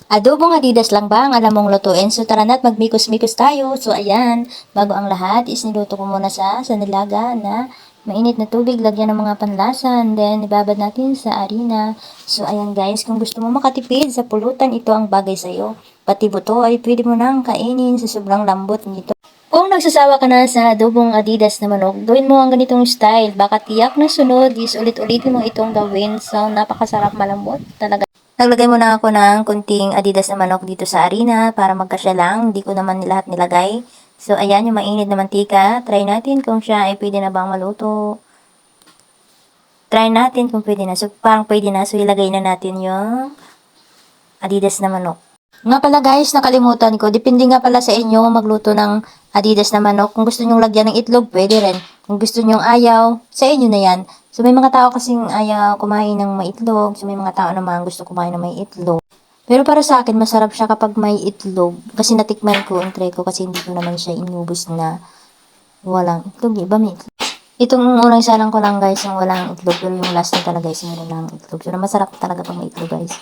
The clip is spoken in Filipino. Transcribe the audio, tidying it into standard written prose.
Adobong Adidas lang ba ang alam mong lutuin? So tara na't magmikos-mikos tayo. So ayan, bago ang lahat is niluto ko muna sa nilaga na mainit na tubig, lagyan ng mga panlasa, and then ibabad natin sa harina. So ayan guys, kung gusto mo makatipid sa pulutan, ito ang bagay sa'yo. Pati buto ay pwede mo nang kainin sa sobrang lambot nito. Kung nagsasawa ka na sa adobong Adidas na manok, gawin mo ang ganitong style. Baka tiyak na sunod is ulit-ulitin mo itong gawin. So napakasarap, malambot talaga. Naglagay muna ako ng kunting Adidas na manok dito sa harina para magkasya lang. Hindi ko naman lahat nilagay. So, ayan yung mainit na mantika. Try natin kung siya ay pwede na bang maluto. Try natin kung pwede na. So, parang pwede na. So, ilagay na natin yung Adidas na manok. Nga pala guys, nakalimutan ko. Depende nga pala sa inyo magluto ng Adidas na manok. Kung gusto nyong lagyan ng itlog, pwede rin. Kung gusto nyong ayaw, sa inyo na yan. So may mga tao kasing ayaw kumain ng may itlog. So may mga tao naman gusto kumain ng may itlog. Pero para sa akin, masarap siya kapag may itlog. Kasi natikman ko, try ko kasi hindi ko naman siya inubos na walang itlog. Iba may itlog. Itong unang salang ko lang guys, yung walang itlog. Pero yung last na talaga is meron ng itlog. So masarap talaga pag may itlog guys.